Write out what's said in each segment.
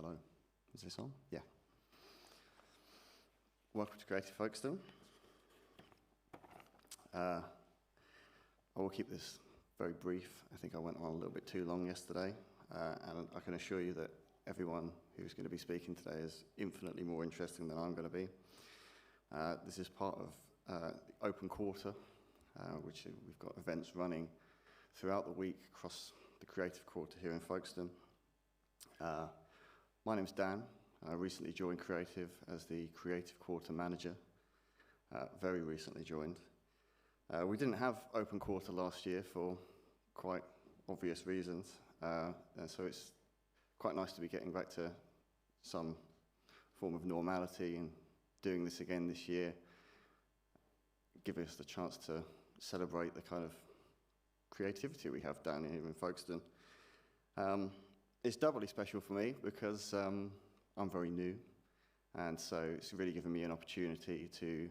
Hello. Is this on? Yeah. Welcome to Creative Folkestone. I will keep this very brief. I think I went on a little bit too long yesterday, and I can assure you that everyone who's going to be speaking today is infinitely more interesting than I'm going to be. This is part of the Open Quarter, which we've got events running throughout the week across the Creative Quarter here in Folkestone. My name's Dan. I recently joined Creative as the Creative Quarter Manager. Very recently joined. We didn't have Open Quarter last year for quite obvious reasons, and so it's quite nice to be getting back to some form of normality and doing this again this year, giving us the chance to celebrate the kind of creativity we have down here in Folkestone. It's doubly special for me because I'm very new, and so it's really given me an opportunity to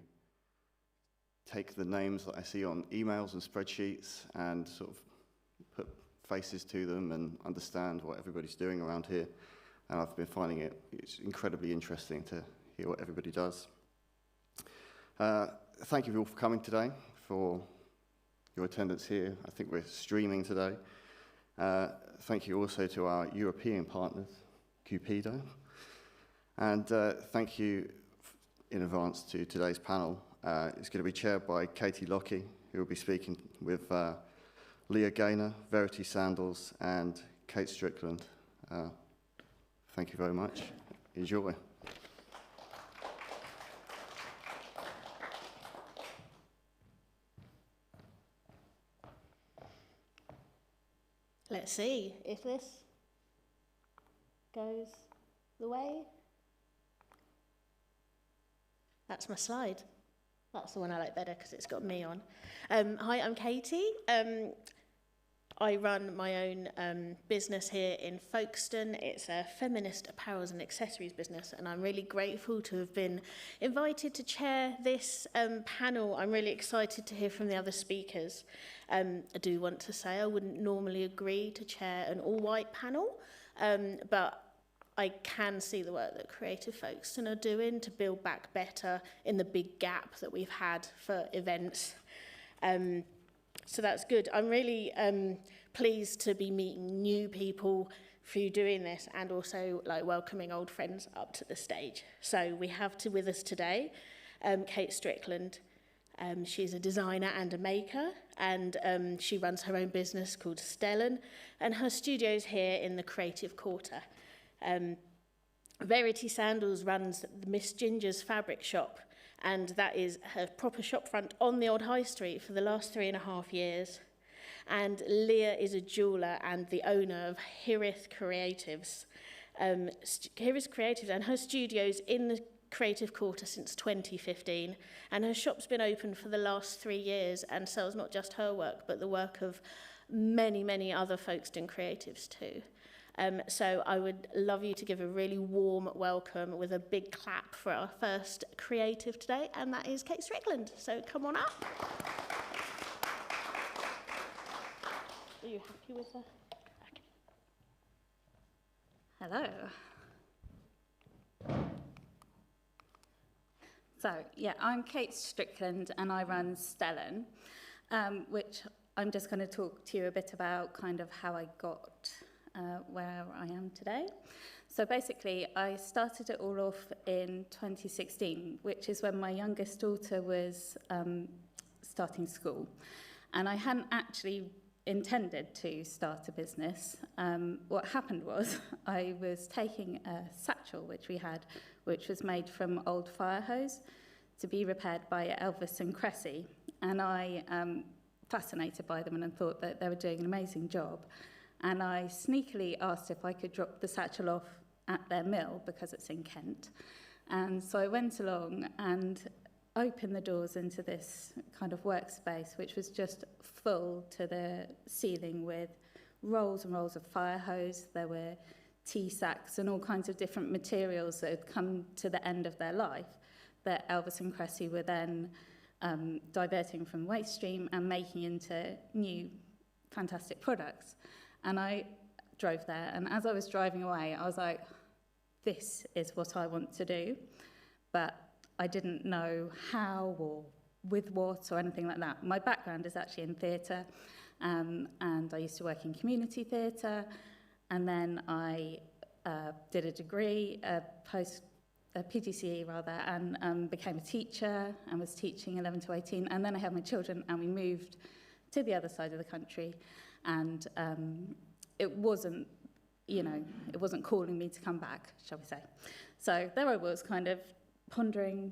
take the names that I see on emails and spreadsheets and sort of put faces to them and understand what everybody's doing around here. And I've been finding it's incredibly interesting to hear what everybody does. Thank you all for coming today, for your attendance here. I think we're streaming today. Thank you also to our European partners, CUPIDO. And thank you in advance to today's panel. It's going to be chaired by Katy Lockey, who will be speaking with Leah, Gaynor, Verity, Sandals, and Kate Strickland. Thank you very much. Enjoy. Let's see if this goes the way. That's my slide. That's the one I like better because it's got me on. Hi, I'm Katy. I run my own business here in Folkestone. It's a feminist apparels and accessories business, and I'm really grateful to have been invited to chair this panel. I'm really excited to hear from the other speakers. I do want to say I wouldn't normally agree to chair an all-white panel, but I can see the work that Creative Folkestone are doing to build back better in the big gap that we've had for events. So that's good. I'm really pleased to be meeting new people through doing this and also like welcoming old friends up to the stage. So we have with us today Kate Strickland. She's a designer and a maker, and she runs her own business called Stellen, and her studio's here in the Creative Quarter. Verity Sandals runs the Miss Ginger's fabric shop, and that is her proper shop front on the old high street for the last 3.5 years. And Leah is a jeweller and the owner of Hiraeth Creatives. Hiraeth Creatives, and her studio's in the Creative Quarter since 2015, and her shop's been open for the last 3 years and sells not just her work, but the work of many, many other Folkestone creatives too. So I would love you to give a really warm welcome with a big clap for our first creative today, and that is Kate Strickland. So come on up. Are you happy with that? Okay. Hello. So, yeah, I'm Kate Strickland and I run Stellen, which I'm just going to talk to you a bit about kind of how I got where I am today. So basically, I started it all off in 2016, which is when my youngest daughter was starting school. And I hadn't actually intended to start a business. What happened was I was taking a satchel, which we had, which was made from old fire hose, to be repaired by Elvis and Cressy. And I fascinated by them and thought that they were doing an amazing job. And I sneakily asked if I could drop the satchel off at their mill because it's in Kent. And so I went along and opened the doors into this kind of workspace, which was just full to the ceiling with rolls and rolls of fire hose. There were tea sacks and all kinds of different materials that had come to the end of their life that Elvis and Cressy were then diverting from waste stream and making into new fantastic products. And I drove there, and as I was driving away, I was like, this is what I want to do, but I didn't know how or with what or anything like that. My background is actually in theatre, and I used to work in community theatre, and then I did a degree, a PGCE rather, and became a teacher and was teaching 11 to 18, and then I had my children and we moved to the other side of the country, and it wasn't, it wasn't calling me to come back, shall we say. So there I was kind of pondering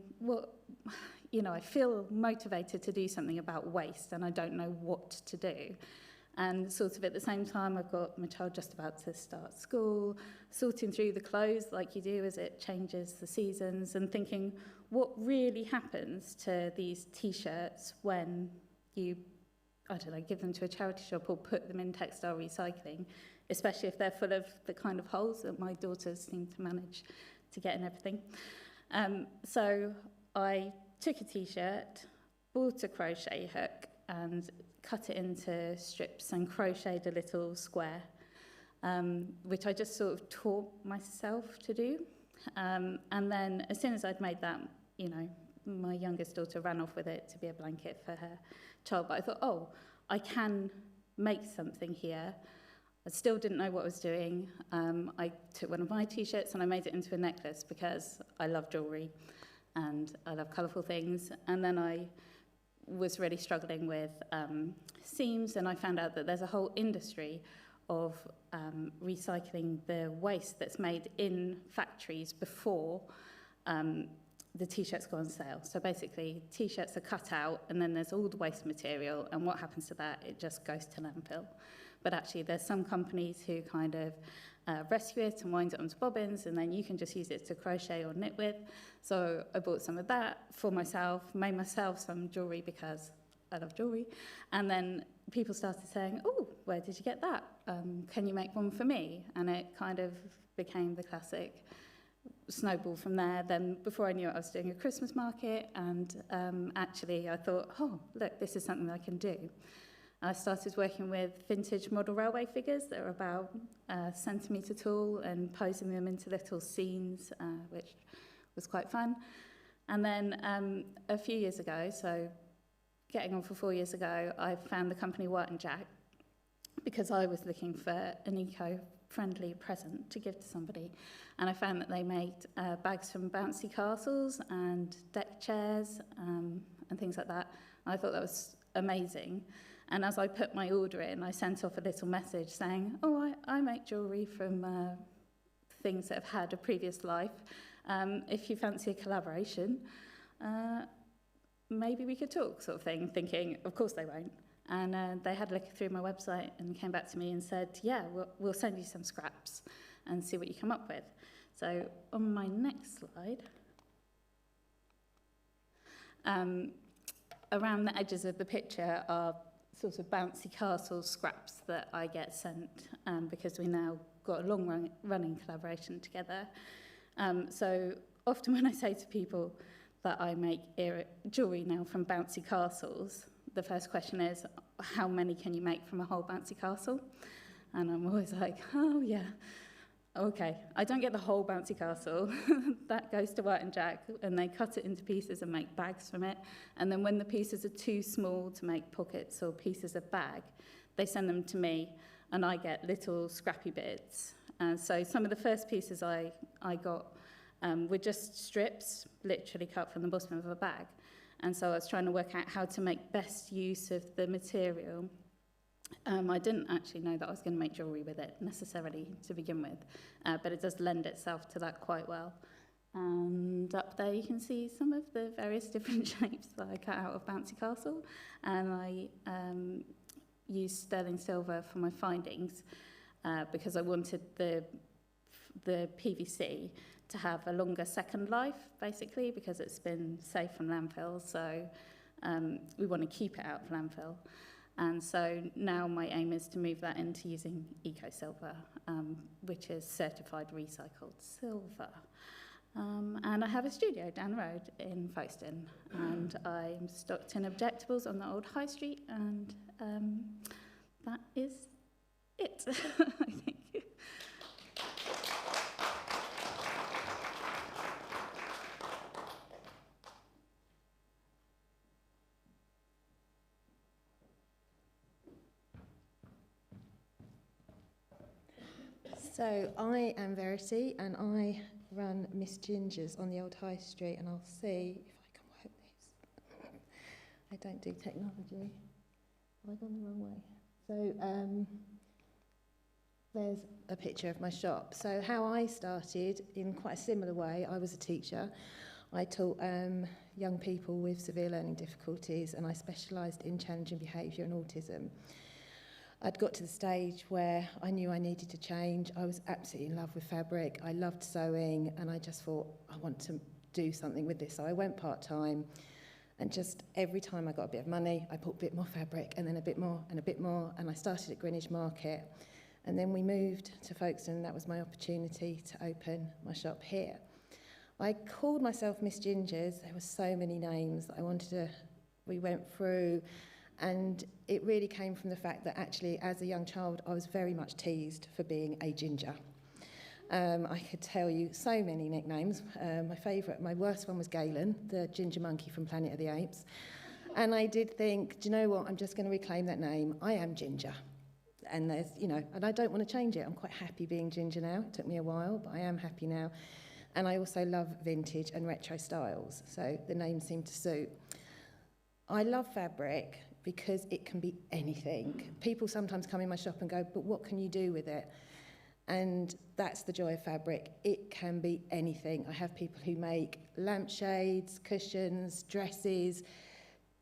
I feel motivated to do something about waste and I don't know what to do. And sort of at the same time, I've got my child just about to start school, sorting through the clothes like you do as it changes the seasons, and thinking what really happens to these T-shirts when you, give them to a charity shop or put them in textile recycling, especially if they're full of the kind of holes that my daughters seem to manage to get in everything. So I took a T-shirt, bought a crochet hook, and cut it into strips and crocheted a little square, which I just sort of taught myself to do. And then as soon as I'd made that, my youngest daughter ran off with it to be a blanket for her child. But I thought, I can make something here. I still didn't know what I was doing. I took one of my T-shirts and I made it into a necklace because I love jewellery and I love colourful things. And then I was really struggling with seams, and I found out that there's a whole industry of recycling the waste that's made in factories before the T-shirts go on sale. So basically, T-shirts are cut out, and then there's all the waste material, and what happens to that? It just goes to landfill. But actually, there's some companies who kind of rescue it and wind it onto bobbins, and then you can just use it to crochet or knit with. So I bought some of that for myself, made myself some jewellery because I love jewellery. And then people started saying, where did you get that? Can you make one for me? And it kind of became the classic snowball from there. Then before I knew it, I was doing a Christmas market, and actually I thought, look, this is something that I can do. I started working with vintage model railway figures that are about a centimetre tall and posing them into little scenes, which was quite fun. And then a few years ago, so getting on for 4 years ago, I found the company White and Jack because I was looking for an eco-friendly present to give to somebody. And I found that they made bags from bouncy castles and deck chairs and things like that. And I thought that was amazing. And as I put my order in, I sent off a little message saying, I make jewellery from things that have had a previous life. If you fancy a collaboration, maybe we could talk, sort of thing, thinking, of course they won't. And they had a look through my website and came back to me and said, we'll send you some scraps and see what you come up with. So on my next slide, around the edges of the picture are sort of bouncy castle scraps that I get sent because we now got a long running collaboration together. So often when I say to people that I make jewellery now from bouncy castles, the first question is, how many can you make from a whole bouncy castle? And I'm always like, okay. I don't get the whole bouncy castle. That goes to White and Jack, and they cut it into pieces and make bags from it. And then when the pieces are too small to make pockets or pieces of bag, they send them to me, and I get little scrappy bits. And so some of the first pieces I got were just strips, literally cut from the bottom of a bag. And so I was trying to work out how to make best use of the material. I didn't actually know that I was going to make jewellery with it necessarily to begin with, but it does lend itself to that quite well. And up there you can see some of the various different shapes that I cut out of Bouncy Castle, and I used sterling silver for my findings because I wanted the PVC to have a longer second life, basically, because it's been safe from landfill, so we want to keep it out of landfill. And so now my aim is to move that into using eco-silver, which is certified recycled silver. And I have a studio down the road in Folkestone, and I'm stocked in Objectables on the old high street, and that is it, I think. So I am Verity and I run Miss Ginger's on the old High Street, and I'll see if I can work this. I don't do technology. Have I gone the wrong way? So there's a picture of my shop. So how I started, in quite a similar way, I was a teacher. I taught young people with severe learning difficulties, and I specialised in challenging behaviour and autism. I'd got to the stage where I knew I needed to change. I was absolutely in love with fabric. I loved sewing, and I just thought, I want to do something with this. So I went part-time, and just every time I got a bit of money, I bought a bit more fabric, and then a bit more, and a bit more, and I started at Greenwich Market. And then we moved to Folkestone, and that was my opportunity to open my shop here. I called myself Miss Ginger's. There were so many names that I wanted to, we went through, and it really came from the fact that actually as a young child I was very much teased for being a ginger. I could tell you so many nicknames. My worst one was Galen, the ginger monkey from Planet of the Apes. And I did think, do you know what, I'm just going to reclaim that name. I am Ginger. And there's, you know, and I don't want to change it. I'm quite happy being Ginger now. It took me a while, but I am happy now. And I also love vintage and retro styles, so the name seemed to suit. I love fabric because it can be anything. People sometimes come in my shop and go, but what can you do with it? And that's the joy of fabric. It can be anything. I have people who make lampshades, cushions, dresses,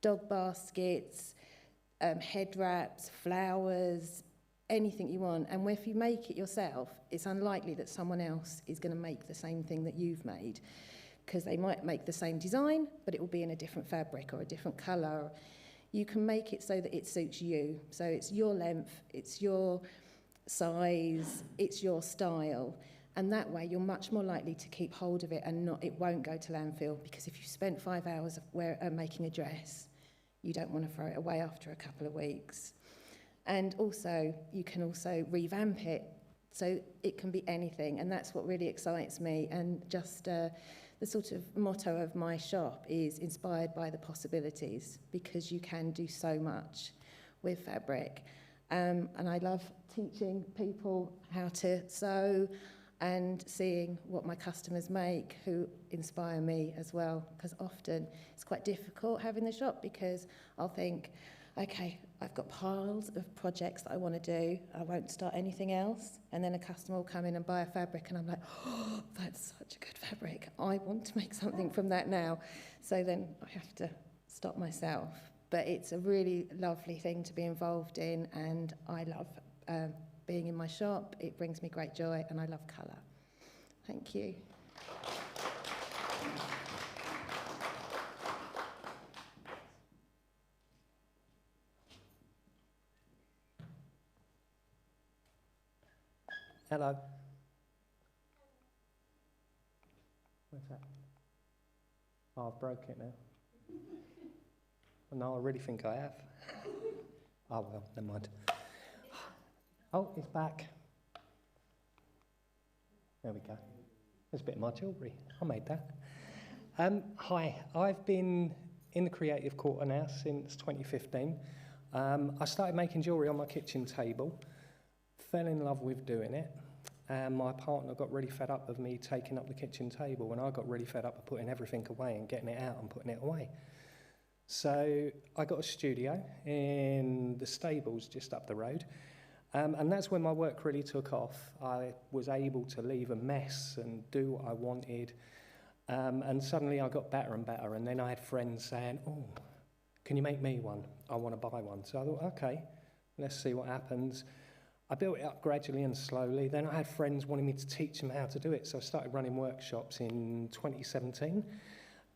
dog baskets, head wraps, flowers, anything you want. And if you make it yourself, it's unlikely that someone else is going to make the same thing that you've made, because they might make the same design, but it will be in a different fabric or a different colour. You can make it so that it suits you. So it's your length, it's your size, it's your style. And that way you're much more likely to keep hold of it, and it won't go to landfill, because if you spent 5 hours making a dress, you don't want to throw it away after a couple of weeks. And also, you can also revamp it, so it can be anything, and that's what really excites me. And just the sort of motto of my shop is inspired by the possibilities, because you can do so much with fabric. And I love teaching people how to sew and seeing what my customers make, who inspire me as well, because often it's quite difficult having the shop, because I'll think, okay, I've got piles of projects that I want to do, I won't start anything else, and then a customer will come in and buy a fabric, and I'm like, oh, that's such a good fabric, I want to make something from that now. So then I have to stop myself. But it's a really lovely thing to be involved in, and I love being in my shop. It brings me great joy, and I love colour. Thank you. Hello. What's that? Oh, I've broke it now. No, I really think I have. Oh, well, never mind. Oh, it's back. There we go. There's a bit of my jewellery. I made that. Hi, I've been in the creative quarter now since 2015. I started making jewellery on my kitchen table, fell in love with doing it, and my partner got really fed up of me taking up the kitchen table, and I got really fed up of putting everything away and getting it out and putting it away. So I got a studio in the stables just up the road, and that's when my work really took off. I was able to leave a mess and do what I wanted, and suddenly I got better and better, and then I had friends saying, oh, can you make me one? I want to buy one. So I thought, okay, let's see what happens. I built it up gradually and slowly. Then I had friends wanting me to teach them how to do it, so I started running workshops in 2017.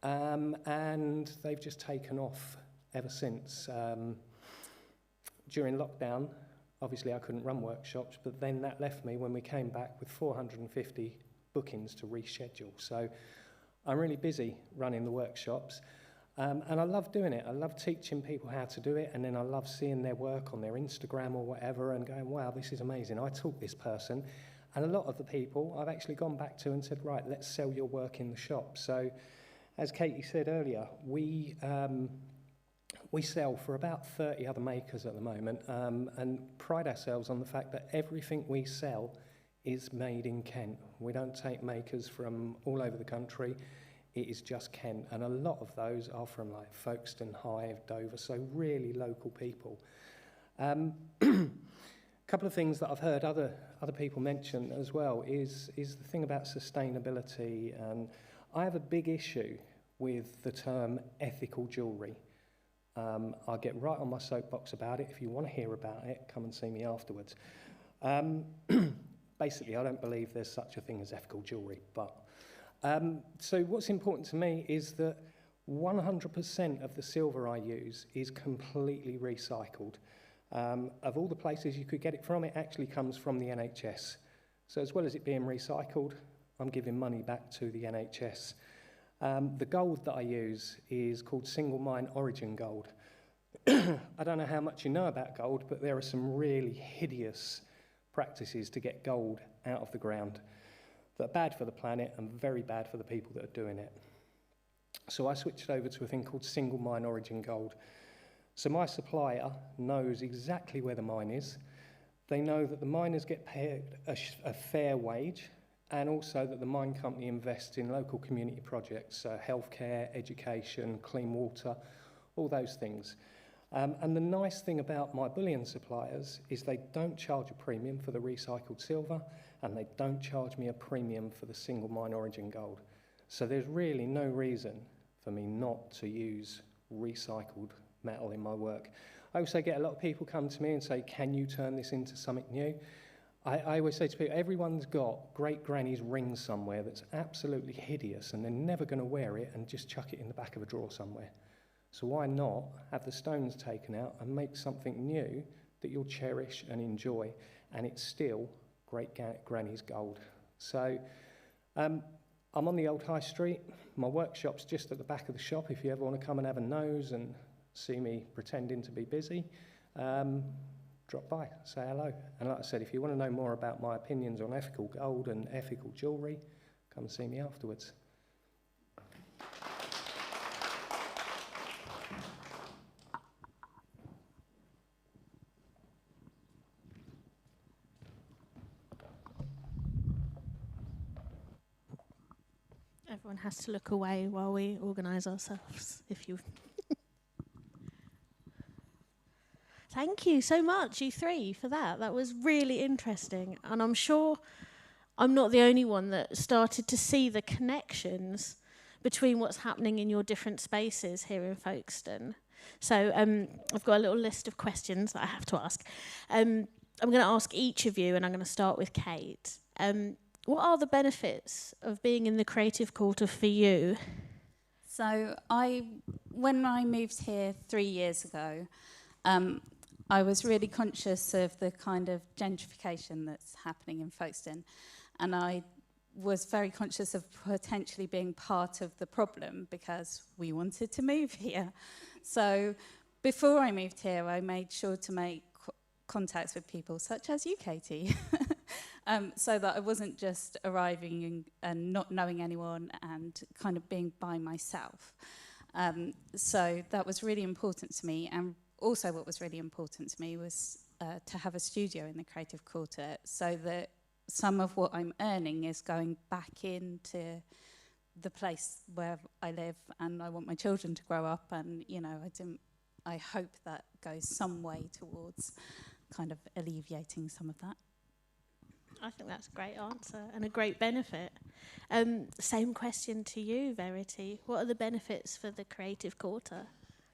And they've just taken off ever since. During lockdown, obviously I couldn't run workshops, but then that left me when we came back with 450 bookings to reschedule. So I'm really busy running the workshops, and I love doing it. I love teaching people how to do it, and then I love seeing their work on their Instagram or whatever and going, wow, this is amazing. I taught this person. And a lot of the people I've actually gone back to and said, right, let's sell your work in the shop. So as Katy said earlier, we sell for about 30 other makers at the moment, and pride ourselves on the fact that everything we sell is made in Kent. We don't take makers from all over the country. It is just Kent, and a lot of those are from like Folkestone, Hythe, Dover, so really local people. A couple of things that I've heard other people mention as well is the thing about sustainability, and I have a big issue with the term ethical jewellery. I'll get right on my soapbox about it. If you want to hear about it, come and see me afterwards. Basically, I don't believe there's such a thing as ethical jewellery, but so what's important to me is that 100% of the silver I use is completely recycled. Of all the places you could get it from, it actually comes from the NHS. So as well as it being recycled, I'm giving money back to the NHS. The gold that I use is called single mine origin gold. I don't know how much you know about gold, but there are some really hideous practices to get gold out of the ground that are bad for the planet and very bad for the people that are doing it. So I switched over to a thing called single mine origin gold. So my supplier knows exactly where the mine is. They know that the miners get paid a fair wage, and also that the mine company invests in local community projects, so healthcare, education, clean water, all those things. And the nice thing about my bullion suppliers is they don't charge a premium for the recycled silver, and they don't charge me a premium for the single mine origin gold. So there's really no reason for me not to use recycled metal in my work. I also get a lot of people come to me and say, can you turn this into something new? I always say to people, everyone's got great granny's ring somewhere that's absolutely hideous and they're never going to wear it and just chuck it in the back of a drawer somewhere. So why not have the stones taken out and make something new that you'll cherish and enjoy, and it's still great granny's gold. So I'm on the old high street. My workshop's just at the back of the shop if you ever want to come and have a nose and see me pretending to be busy. Drop by, say hello. And like I said, if you want to know more about my opinions on ethical gold and ethical jewellery, come and see me afterwards. Everyone has to look away while we organise ourselves, if you... Thank you so much, you three, for that. That was really interesting. And I'm sure I'm not the only one that started to see the connections between what's happening in your different spaces here in Folkestone. So I've got a little list of questions that I have to ask. I'm going to ask each of you, and I'm going to start with Kate. What are the benefits of being in the Creative Quarter for you? So when I moved here 3 years ago, I was really conscious of the kind of gentrification that's happening in Folkestone, and I was very conscious of potentially being part of the problem because we wanted to move here. So before I moved here, I made sure to make contacts with people such as you, Katy, so that I wasn't just arriving and not knowing anyone and kind of being by myself. So that was really important to me, and also what was really important to me was to have a studio in the Creative Quarter so that some of what I'm earning is going back into the place where I live, and I want my children to grow up, and I hope that goes some way towards kind of alleviating some of that. I think that's a great answer and a great benefit. Same question to you, Verity. What are the benefits for the Creative Quarter?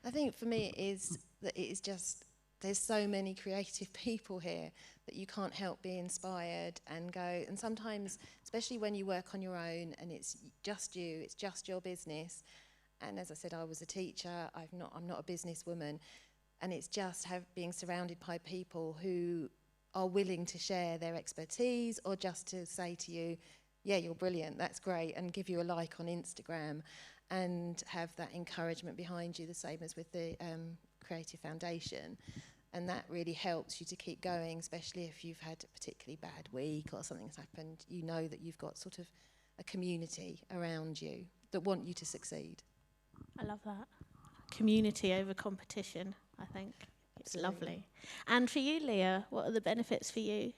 I think for me it is that it is just, there's so many creative people here that you can't help be inspired and go, and sometimes, especially when you work on your own and it's just you, it's just your business, and as I said, I was a teacher, I'm not a businesswoman, and it's just being surrounded by people who are willing to share their expertise or just to say to you, yeah, you're brilliant, that's great, and give you a like on Instagram, and have that encouragement behind you, the same as with the Creative Foundation. And that really helps you to keep going, especially if you've had a particularly bad week or something's happened. You know that you've got sort of a community around you that want you to succeed. I love that. Community over competition, I think. It's Absolutely. lovely. And for you, Leah, what are the benefits for you?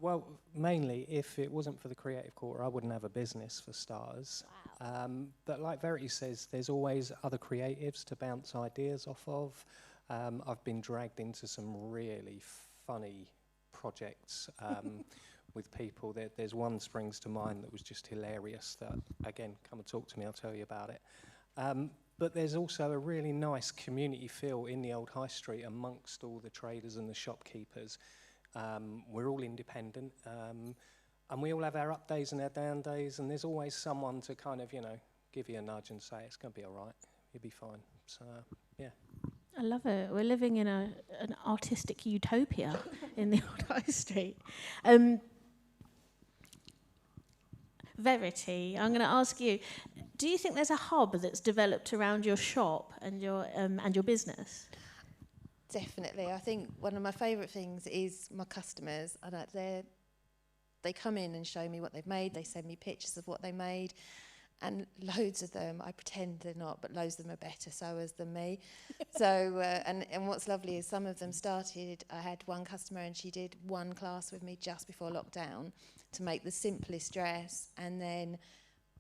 Well, mainly, if it wasn't for the Creative Quarter, I wouldn't have a business, for starters. Wow. But like Verity says, there's always other creatives to bounce ideas off of. I've been dragged into some really funny projects with people. There's one springs to mind that was just hilarious that, again, come and talk to me, I'll tell you about it. But there's also a really nice community feel in the old high street amongst all the traders and the shopkeepers. We're all independent, and we all have our up days and our down days, and there's always someone to kind of, give you a nudge and say, it's going to be all right, you'll be fine. So, yeah. I love it. We're living in an artistic utopia in the old high street. Verity, I'm going to ask you, do you think there's a hub that's developed around your shop and your business? Definitely. I think one of my favourite things is my customers. They come in and show me what they've made. They send me pictures of what they made. And loads of them, I pretend they're not, but loads of them are better sewers than me. So, and what's lovely is some of them started, I had one customer and she did one class with me just before lockdown to make the simplest dress. And then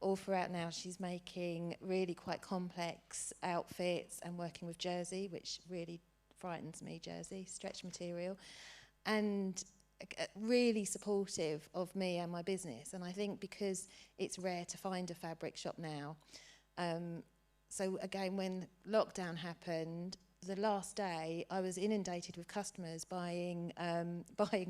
all throughout now, she's making really quite complex outfits and working with jersey, which really frightens me, jersey, stretch material. And really supportive of me and my business, and I think because it's rare to find a fabric shop now. So again, when lockdown happened, the last day I was inundated with customers buying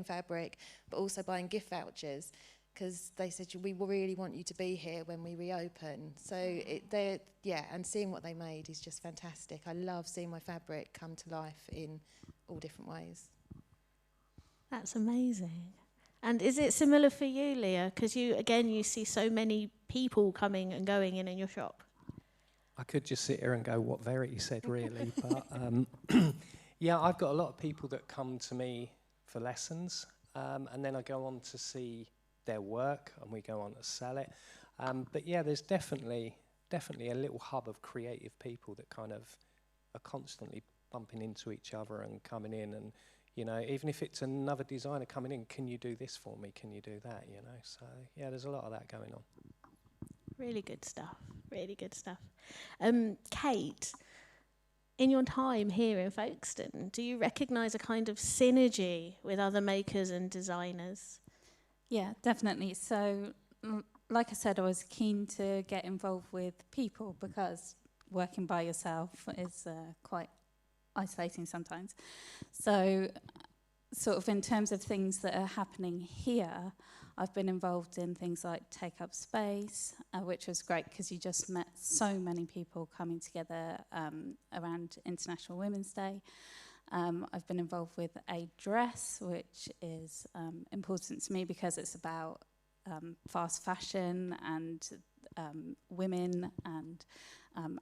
fabric, but also buying gift vouchers, because they said, we really want you to be here when we reopen. So and seeing what they made is just fantastic. I love seeing my fabric come to life in all different ways. That's amazing. And is it similar for you, Leah? Because you see so many people coming and going in your shop. I could just sit here and go what Verity said, really. But yeah, I've got a lot of people that come to me for lessons, and then I go on to see their work, and we go on to sell it. But yeah, there's definitely a little hub of creative people that kind of are constantly bumping into each other and coming in, and even if it's another designer coming in, can you do this for me? Can you do that? So yeah, there's a lot of that going on. Really good stuff. Really good stuff. Kate, in your time here in Folkestone, do you recognise a kind of synergy with other makers and designers? Yeah, definitely. So, like I said, I was keen to get involved with people because working by yourself is quite isolating sometimes. So, sort of in terms of things that are happening here, I've been involved in things like Take Up Space, which was great because you just met so many people coming together around International Women's Day. I've been involved with A Dress, which is important to me because it's about fast fashion and women and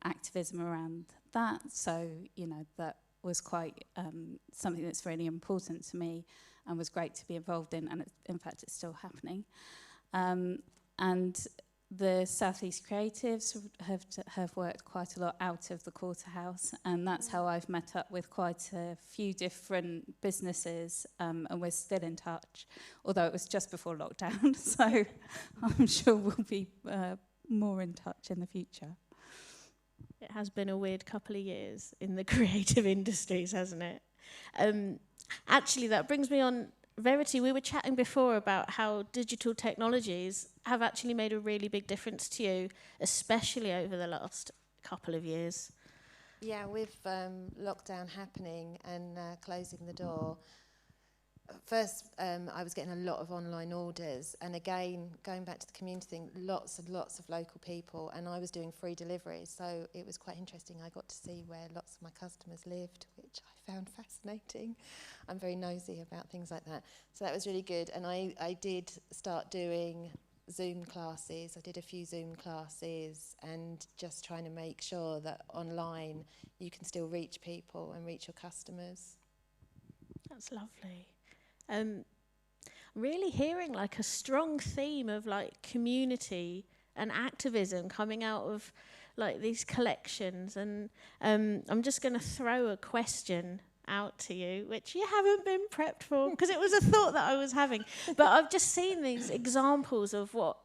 activism around that. So, that was quite something that's really important to me and was great to be involved in, and in fact it's still happening. And the South East Creatives have worked quite a lot out of the Quarter House, and that's how I've met up with quite a few different businesses, and we're still in touch, although it was just before lockdown, so I'm sure we'll be more in touch in the future. It has been a weird couple of years in the creative industries, hasn't it? Actually, that brings me on, Verity, we were chatting before about how digital technologies have actually made a really big difference to you, especially over the last couple of years. Yeah, with lockdown happening and closing the door, first I was getting a lot of online orders, and again, going back to the community thing, lots and lots of local people, and I was doing free deliveries, so it was quite interesting. I got to see where lots of my customers lived, which I found fascinating. I'm very nosy about things like that, so that was really good. And I did start doing Zoom classes. I did a few Zoom classes, and just trying to make sure that online you can still reach people and reach your customers. That's lovely. Really hearing like a strong theme of like community and activism coming out of like these collections, and I'm just going to throw a question out to you, which you haven't been prepped for, because it was a thought that I was having. But I've just seen these examples of what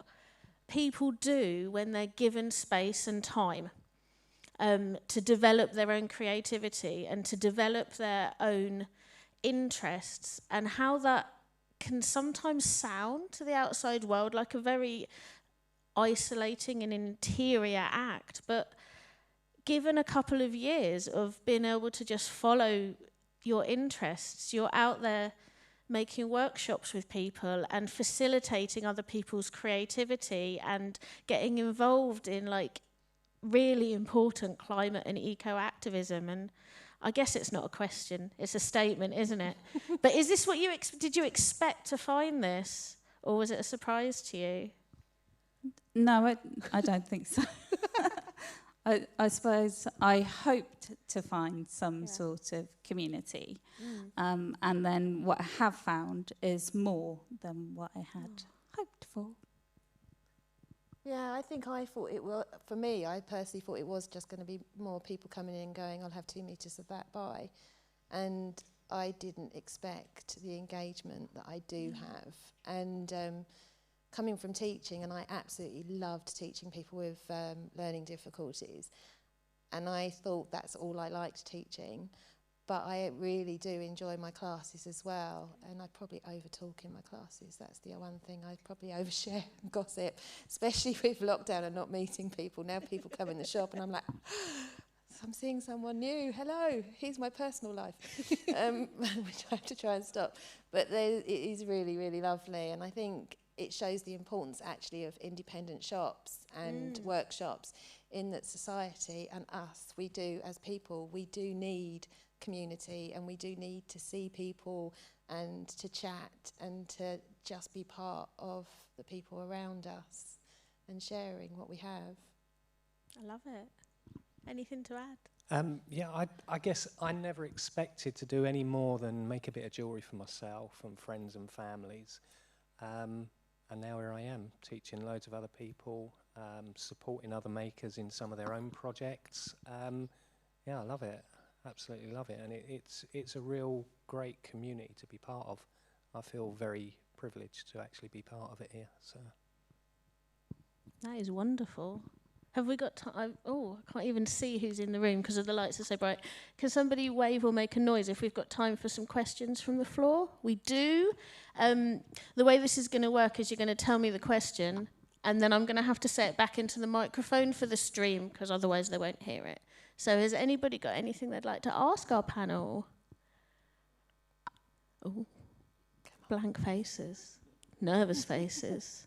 people do when they're given space and time to develop their own creativity and to develop their own interests, and how that can sometimes sound to the outside world like a very isolating and interior act, but given a couple of years of being able to just follow your interests, you're out there making workshops with people and facilitating other people's creativity and getting involved in like really important climate and eco-activism. And I guess it's not a question, it's a statement, isn't it? But is this what you did you expect to find this, or was it a surprise to you? No, I don't think so. I suppose I hoped to find some sort of community. And then what I have found is more than what I had hoped for. Yeah, I think I thought it was, for me, I personally thought it was just going to be more people coming in and going, I'll have 2 metres of that by. And I didn't expect the engagement that I do have. And coming from teaching, and I absolutely loved teaching people with learning difficulties. And I thought that's all I liked teaching. But I really do enjoy my classes as well. And I probably over-talk in my classes. That's the one thing. I probably overshare and gossip, especially with lockdown and not meeting people. Now people come in the shop and I'm like, I'm seeing someone new. Hello, here's my personal life, which I have to try and stop. But it is really, really lovely. And I think it shows the importance actually of independent shops and workshops in that society and us, we do as people, we do need community, and we do need to see people and to chat and to just be part of the people around us and sharing what we have. I love it. Anything to add? Yeah, I guess I never expected to do any more than make a bit of jewellery for myself and friends and families. And now here I am, teaching loads of other people, supporting other makers in some of their own projects. Yeah, I love it. Absolutely love it. And it's a real great community to be part of. I feel very privileged to actually be part of it here. So That is wonderful. Have we got time? Oh, I can't even see who's in the room because the lights are so bright. Can somebody wave or make a noise if we've got time for some questions from the floor? We do. The way this is going to work is you're going to tell me the question, and then I'm going to have to say it back into the microphone for the stream because otherwise they won't hear it. So has anybody got anything they'd like to ask our panel? Oh, blank faces, nervous faces.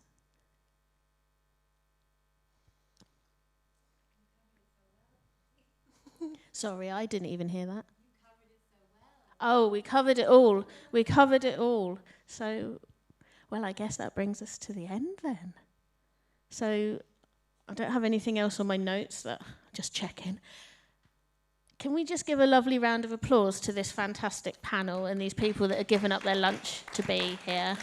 Sorry, I didn't even hear that. Oh, we covered it all. We covered it all. So, well, I guess that brings us to the end then. So, I don't have anything else on my notes, that just checking. Can we just give a lovely round of applause to this fantastic panel and these people that have given up their lunch to be here?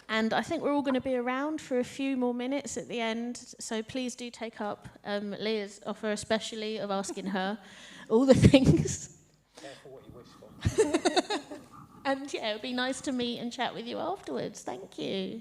And I think we're all going to be around for a few more minutes at the end, so please do take up Leah's offer, especially of asking her all the things. Careful what you wish for. And yeah, it would be nice to meet and chat with you afterwards. Thank you.